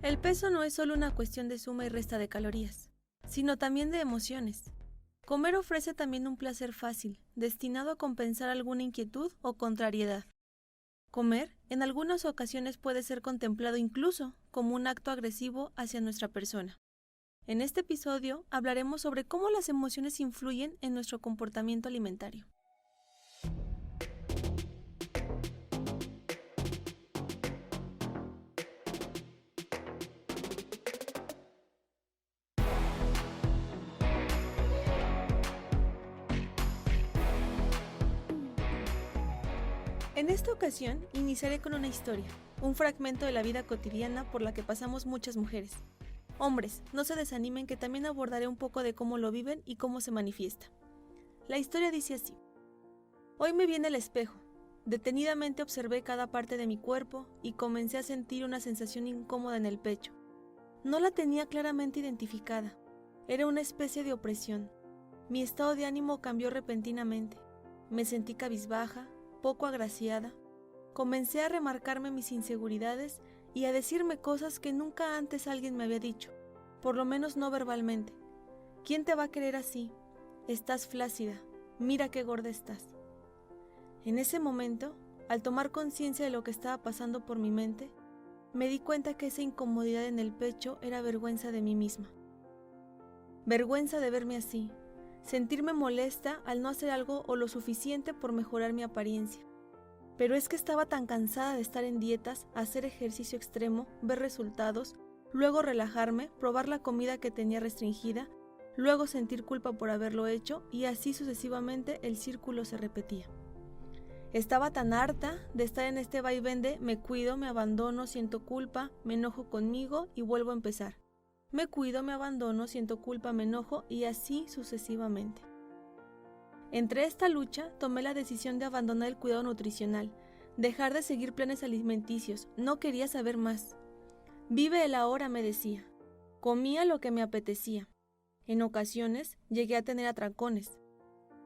El peso no es solo una cuestión de suma y resta de calorías, sino también de emociones. Comer ofrece también un placer fácil, destinado a compensar alguna inquietud o contrariedad. Comer, en algunas ocasiones, puede ser contemplado incluso como un acto agresivo hacia nuestra persona. En este episodio hablaremos sobre cómo las emociones influyen en nuestro comportamiento alimentario. En esta ocasión iniciaré con una historia, un fragmento de la vida cotidiana por la que pasamos muchas mujeres. Hombres, no se desanimen que también abordaré un poco de cómo lo viven y cómo se manifiesta. La historia dice así. Hoy me vi en el espejo. Detenidamente observé cada parte de mi cuerpo y comencé a sentir una sensación incómoda en el pecho. No la tenía claramente identificada. Era una especie de opresión. Mi estado de ánimo cambió repentinamente. Me sentí cabizbaja, poco agraciada. Comencé a remarcarme mis inseguridades y a decirme cosas que nunca antes alguien me había dicho, por lo menos no verbalmente. ¿Quién te va a querer así? Estás flácida, mira qué gorda estás. En ese momento, al tomar conciencia de lo que estaba pasando por mi mente, me di cuenta que esa incomodidad en el pecho era vergüenza de mí misma. Vergüenza de verme así, sentirme molesta al no hacer algo o lo suficiente por mejorar mi apariencia. Pero es que estaba tan cansada de estar en dietas, hacer ejercicio extremo, ver resultados, luego relajarme, probar la comida que tenía restringida, luego sentir culpa por haberlo hecho y así sucesivamente el círculo se repetía. Estaba tan harta de estar en este vaivén de me cuido, me abandono, siento culpa, me enojo conmigo y vuelvo a empezar. Me cuido, me abandono, siento culpa, me enojo y así sucesivamente. Entre esta lucha, tomé la decisión de abandonar el cuidado nutricional, dejar de seguir planes alimenticios, no quería saber más. Vive el ahora, me decía. Comía lo que me apetecía. En ocasiones, llegué a tener atracones.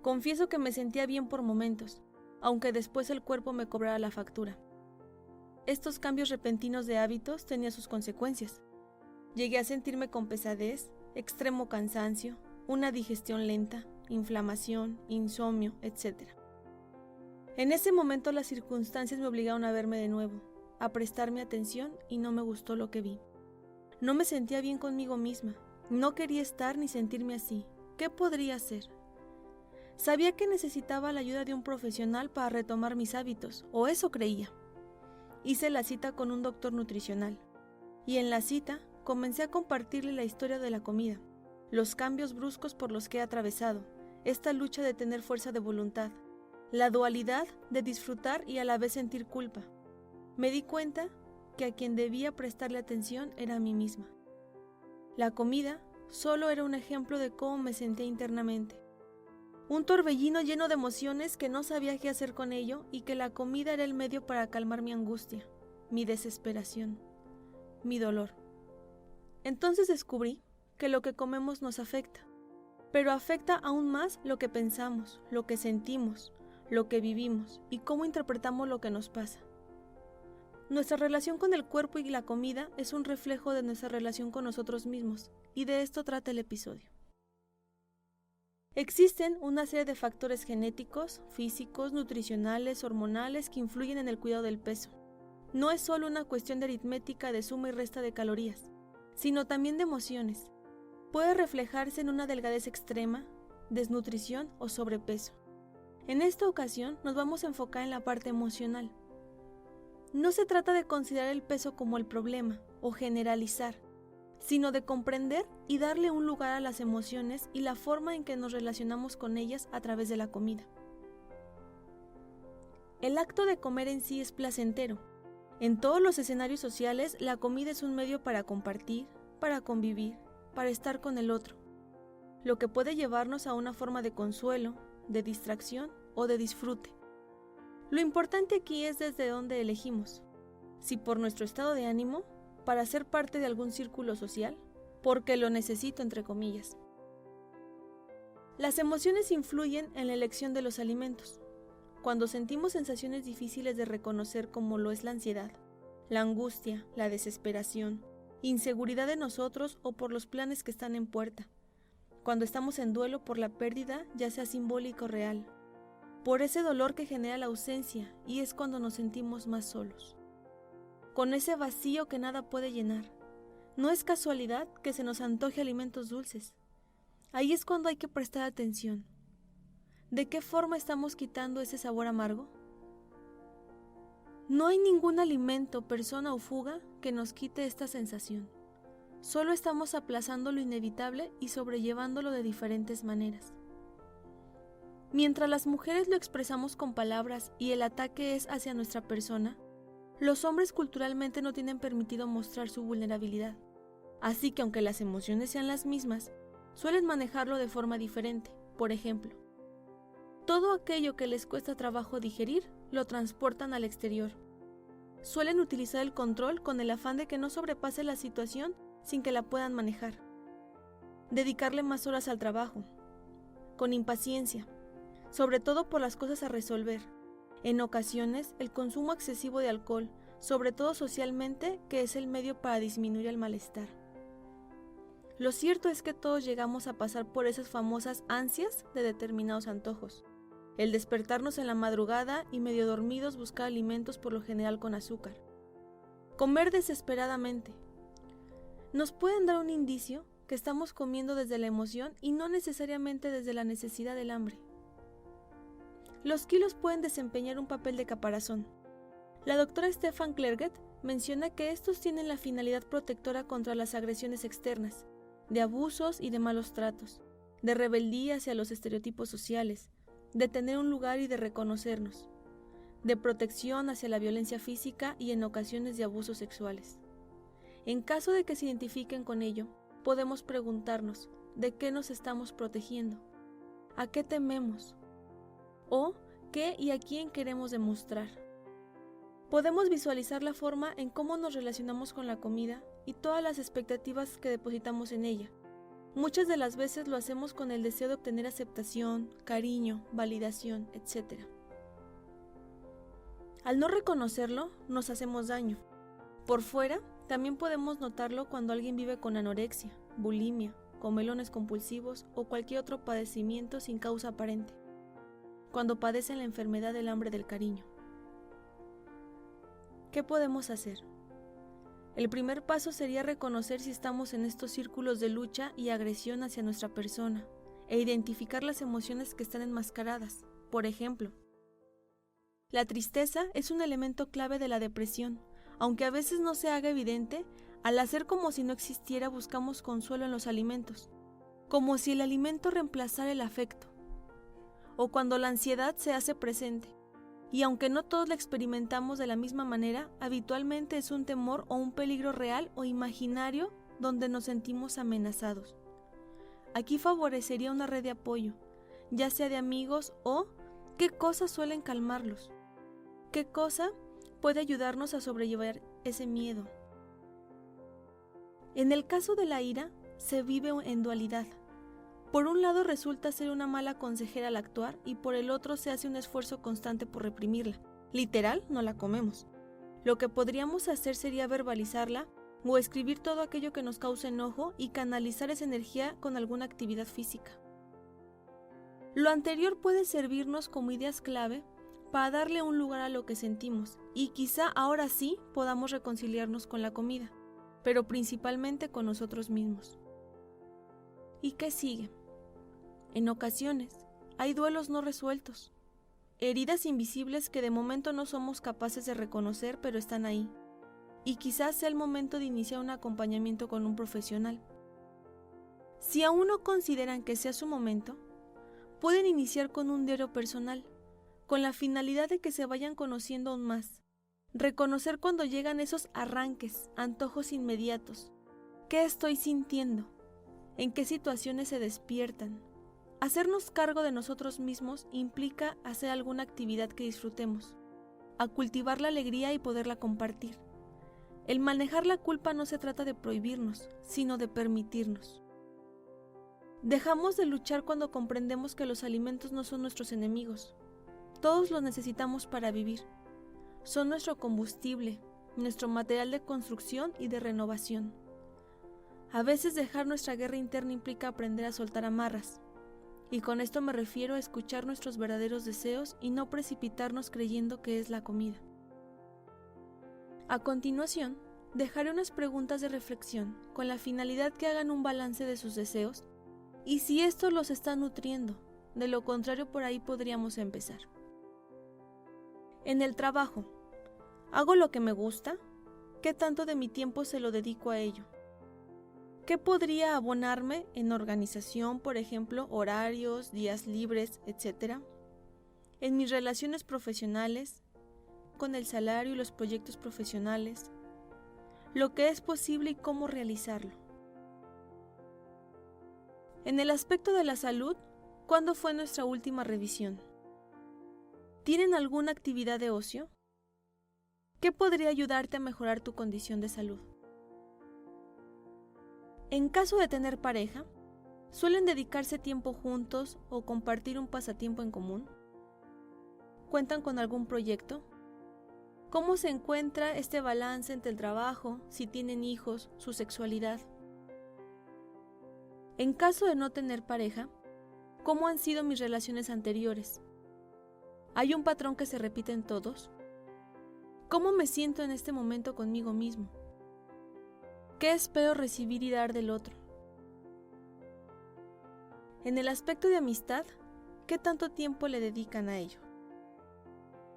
Confieso que me sentía bien por momentos, aunque después el cuerpo me cobrara la factura. Estos cambios repentinos de hábitos tenían sus consecuencias. Llegué a sentirme con pesadez, extremo cansancio, una digestión lenta, inflamación, insomnio, etc. En ese momento las circunstancias me obligaron a verme de nuevo, a prestarme atención y no me gustó lo que vi. No me sentía bien conmigo misma, no quería estar ni sentirme así. ¿Qué podría hacer? Sabía que necesitaba la ayuda de un profesional para retomar mis hábitos, o eso creía. Hice la cita con un doctor nutricional, y en la cita comencé a compartirle la historia de la comida, los cambios bruscos por los que he atravesado, esta lucha de tener fuerza de voluntad, la dualidad de disfrutar y a la vez sentir culpa. Me di cuenta que a quien debía prestarle atención era a mí misma. La comida solo era un ejemplo de cómo me sentía internamente. Un torbellino lleno de emociones que no sabía qué hacer con ello y que la comida era el medio para calmar mi angustia, mi desesperación, mi dolor. Entonces descubrí que lo que comemos nos afecta, pero afecta aún más lo que pensamos, lo que sentimos, lo que vivimos y cómo interpretamos lo que nos pasa. Nuestra relación con el cuerpo y la comida es un reflejo de nuestra relación con nosotros mismos, y de esto trata el episodio. Existen una serie de factores genéticos, físicos, nutricionales, hormonales que influyen en el cuidado del peso. No es solo una cuestión de aritmética de suma y resta de calorías, sino también de emociones. Puede reflejarse en una delgadez extrema, desnutrición o sobrepeso. En esta ocasión nos vamos a enfocar en la parte emocional. No se trata de considerar el peso como el problema o generalizar, sino de comprender y darle un lugar a las emociones y la forma en que nos relacionamos con ellas a través de la comida. El acto de comer en sí es placentero. En todos los escenarios sociales, la comida es un medio para compartir, para convivir, para estar con el otro, lo que puede llevarnos a una forma de consuelo, de distracción o de disfrute. Lo importante aquí es desde dónde elegimos, si por nuestro estado de ánimo, para ser parte de algún círculo social, porque lo necesito entre comillas. Las emociones influyen en la elección de los alimentos. Cuando sentimos sensaciones difíciles de reconocer como lo es la ansiedad, la angustia, la desesperación, inseguridad de nosotros o por los planes que están en puerta, cuando estamos en duelo por la pérdida, ya sea simbólica o real, por ese dolor que genera la ausencia, y es cuando nos sentimos más solos, con ese vacío que nada puede llenar. No es casualidad que se nos antoje alimentos dulces. Ahí es cuando hay que prestar atención. ¿De qué forma estamos quitando ese sabor amargo? No hay ningún alimento, persona o fuga que nos quite esta sensación. Solo estamos aplazando lo inevitable y sobrellevándolo de diferentes maneras. Mientras las mujeres lo expresamos con palabras y el ataque es hacia nuestra persona, los hombres culturalmente no tienen permitido mostrar su vulnerabilidad. Así que aunque las emociones sean las mismas, suelen manejarlo de forma diferente. Por ejemplo, todo aquello que les cuesta trabajo digerir, lo transportan al exterior. Suelen utilizar el control con el afán de que no sobrepase la situación sin que la puedan manejar. Dedicarle más horas al trabajo, con impaciencia, sobre todo por las cosas a resolver. En ocasiones, el consumo excesivo de alcohol, sobre todo socialmente, que es el medio para disminuir el malestar. Lo cierto es que todos llegamos a pasar por esas famosas ansias de determinados antojos. El despertarnos en la madrugada y medio dormidos buscar alimentos por lo general con azúcar. Comer desesperadamente. Nos pueden dar un indicio que estamos comiendo desde la emoción y no necesariamente desde la necesidad del hambre. Los kilos pueden desempeñar un papel de caparazón. La doctora Stefan Klerget menciona que estos tienen la finalidad protectora contra las agresiones externas, de abusos y de malos tratos, de rebeldía hacia los estereotipos sociales, de tener un lugar y de reconocernos, de protección hacia la violencia física y en ocasiones de abusos sexuales. En caso de que se identifiquen con ello, podemos preguntarnos de qué nos estamos protegiendo, a qué tememos, o qué y a quién queremos demostrar. Podemos visualizar la forma en cómo nos relacionamos con la comida y todas las expectativas que depositamos en ella. Muchas de las veces lo hacemos con el deseo de obtener aceptación, cariño, validación, etc. Al no reconocerlo, nos hacemos daño. Por fuera, también podemos notarlo cuando alguien vive con anorexia, bulimia, comelones compulsivos o cualquier otro padecimiento sin causa aparente. Cuando padecen la enfermedad del hambre del cariño. ¿Qué podemos hacer? El primer paso sería reconocer si estamos en estos círculos de lucha y agresión hacia nuestra persona e identificar las emociones que están enmascaradas. Por ejemplo, la tristeza es un elemento clave de la depresión. Aunque a veces no se haga evidente, al hacer como si no existiera buscamos consuelo en los alimentos, como si el alimento reemplazara el afecto, o cuando la ansiedad se hace presente. Y aunque no todos la experimentamos de la misma manera, habitualmente es un temor o un peligro real o imaginario donde nos sentimos amenazados. Aquí favorecería una red de apoyo, ya sea de amigos o qué cosas suelen calmarlos, qué cosa puede ayudarnos a sobrellevar ese miedo. En el caso de la ira, se vive en dualidad. Por un lado resulta ser una mala consejera al actuar y por el otro se hace un esfuerzo constante por reprimirla. Literal, no la comemos. Lo que podríamos hacer sería verbalizarla o escribir todo aquello que nos cause enojo y canalizar esa energía con alguna actividad física. Lo anterior puede servirnos como ideas clave para darle un lugar a lo que sentimos y quizá ahora sí podamos reconciliarnos con la comida, pero principalmente con nosotros mismos. ¿Y qué sigue? En ocasiones, hay duelos no resueltos, heridas invisibles que de momento no somos capaces de reconocer, pero están ahí. Y quizás sea el momento de iniciar un acompañamiento con un profesional. Si aún no consideran que sea su momento, pueden iniciar con un diario personal, con la finalidad de que se vayan conociendo aún más. Reconocer cuando llegan esos arranques, antojos inmediatos. ¿Qué estoy sintiendo? ¿En qué situaciones se despiertan? Hacernos cargo de nosotros mismos implica hacer alguna actividad que disfrutemos, a cultivar la alegría y poderla compartir. El manejar la culpa no se trata de prohibirnos, sino de permitirnos. Dejamos de luchar cuando comprendemos que los alimentos no son nuestros enemigos. Todos los necesitamos para vivir. Son nuestro combustible, nuestro material de construcción y de renovación. A veces dejar nuestra guerra interna implica aprender a soltar amarras, y con esto me refiero a escuchar nuestros verdaderos deseos y no precipitarnos creyendo que es la comida. A continuación, dejaré unas preguntas de reflexión con la finalidad que hagan un balance de sus deseos y si esto los está nutriendo, de lo contrario por ahí podríamos empezar. En el trabajo, ¿hago lo que me gusta? ¿Qué tanto de mi tiempo se lo dedico a ello? ¿Qué podría abonarme en organización, por ejemplo, horarios, días libres, etcétera? En mis relaciones profesionales, con el salario y los proyectos profesionales, lo que es posible y cómo realizarlo. En el aspecto de la salud, ¿cuándo fue nuestra última revisión? ¿Tienen alguna actividad de ocio? ¿Qué podría ayudarte a mejorar tu condición de salud? En caso de tener pareja, ¿suelen dedicarse tiempo juntos o compartir un pasatiempo en común? ¿Cuentan con algún proyecto? ¿Cómo se encuentra este balance entre el trabajo, si tienen hijos, su sexualidad? En caso de no tener pareja, ¿cómo han sido mis relaciones anteriores? ¿Hay un patrón que se repite en todos? ¿Cómo me siento en este momento conmigo mismo? ¿Qué espero recibir y dar del otro? En el aspecto de amistad, ¿qué tanto tiempo le dedican a ello?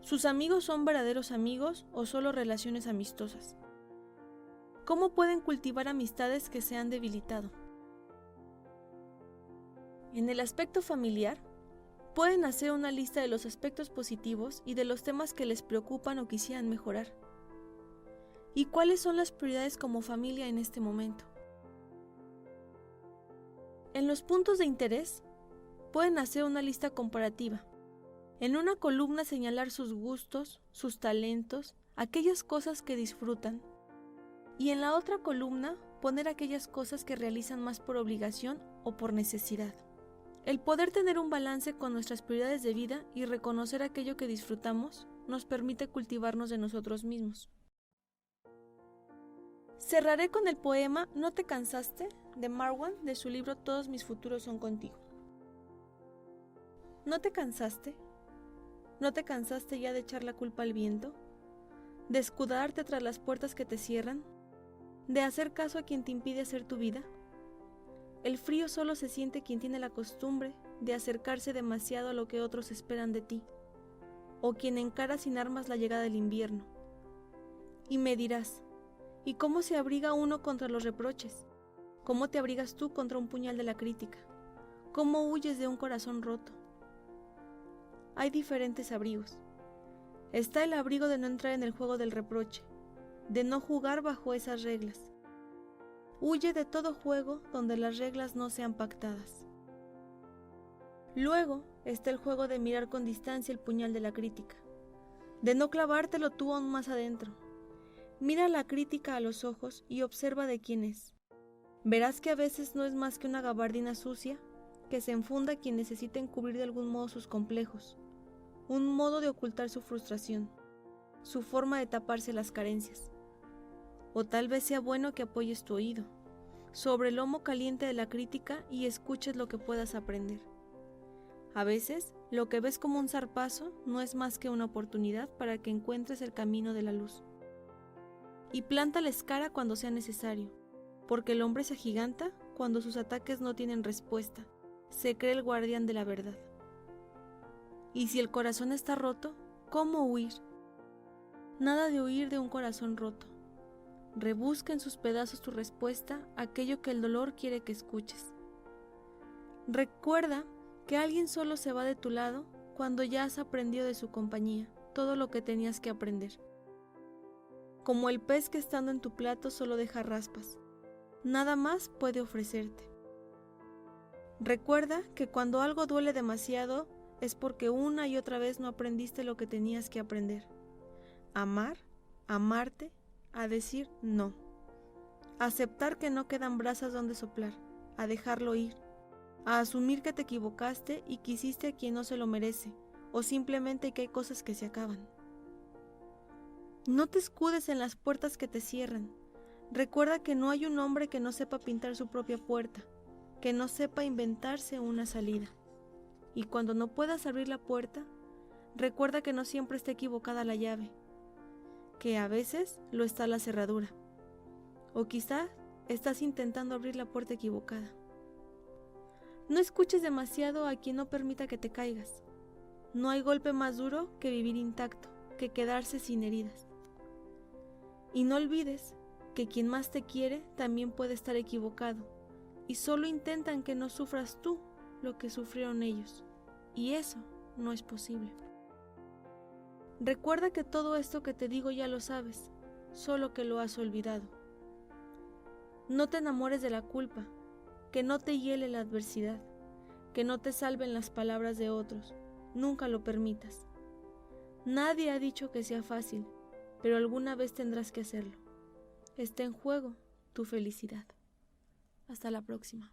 ¿Sus amigos son verdaderos amigos o solo relaciones amistosas? ¿Cómo pueden cultivar amistades que se han debilitado? En el aspecto familiar, pueden hacer una lista de los aspectos positivos y de los temas que les preocupan o quisieran mejorar. ¿Y cuáles son las prioridades como familia en este momento? En los puntos de interés, pueden hacer una lista comparativa. En una columna señalar sus gustos, sus talentos, aquellas cosas que disfrutan. Y en la otra columna poner aquellas cosas que realizan más por obligación o por necesidad. El poder tener un balance con nuestras prioridades de vida y reconocer aquello que disfrutamos nos permite cultivarnos de nosotros mismos. Cerraré con el poema ¿No te cansaste? De Marwan de su libro Todos mis futuros son contigo. ¿No te cansaste? ¿No te cansaste ya de echar la culpa al viento? ¿De escudarte tras las puertas que te cierran? ¿De hacer caso a quien te impide hacer tu vida? El frío solo se siente quien tiene la costumbre de acercarse demasiado a lo que otros esperan de ti, o quien encara sin armas la llegada del invierno. Y me dirás, ¿y cómo se abriga uno contra los reproches? ¿Cómo te abrigas tú contra un puñal de la crítica? ¿Cómo huyes de un corazón roto? Hay diferentes abrigos. Está el abrigo de no entrar en el juego del reproche, de no jugar bajo esas reglas. Huye de todo juego donde las reglas no sean pactadas. Luego está el juego de mirar con distancia el puñal de la crítica, de no clavártelo tú aún más adentro. Mira la crítica a los ojos y observa de quién es. Verás que a veces no es más que una gabardina sucia que se enfunda quien necesita encubrir de algún modo sus complejos, un modo de ocultar su frustración, su forma de taparse las carencias. O tal vez sea bueno que apoyes tu oído sobre el lomo caliente de la crítica y escuches lo que puedas aprender. A veces, lo que ves como un zarpazo no es más que una oportunidad para que encuentres el camino de la luz. Y plántales cara cuando sea necesario, porque el hombre se agiganta cuando sus ataques no tienen respuesta, se cree el guardián de la verdad. Y si el corazón está roto, ¿cómo huir? Nada de huir de un corazón roto. Rebusca en sus pedazos tu respuesta a aquello que el dolor quiere que escuches. Recuerda que alguien solo se va de tu lado cuando ya has aprendido de su compañía todo lo que tenías que aprender. Como el pez que estando en tu plato solo deja raspas, nada más puede ofrecerte. Recuerda que cuando algo duele demasiado es porque una y otra vez no aprendiste lo que tenías que aprender. Amar, amarte, a decir no. A aceptar que no quedan brasas donde soplar, a dejarlo ir. A asumir que te equivocaste y quisiste a quien no se lo merece, o simplemente que hay cosas que se acaban. No te escudes en las puertas que te cierran. Recuerda que no hay un hombre que no sepa pintar su propia puerta, que no sepa inventarse una salida. Y cuando no puedas abrir la puerta, recuerda que no siempre está equivocada la llave, que a veces lo está la cerradura. O quizá estás intentando abrir la puerta equivocada. No escuches demasiado a quien no permita que te caigas. No hay golpe más duro que vivir intacto, que quedarse sin heridas. Y no olvides que quien más te quiere también puede estar equivocado, y solo intentan que no sufras tú lo que sufrieron ellos, y eso no es posible. Recuerda que todo esto que te digo ya lo sabes, solo que lo has olvidado. No te enamores de la culpa, que no te hiele la adversidad, que no te salven las palabras de otros, nunca lo permitas. Nadie ha dicho que sea fácil, pero alguna vez tendrás que hacerlo. Está en juego tu felicidad. Hasta la próxima.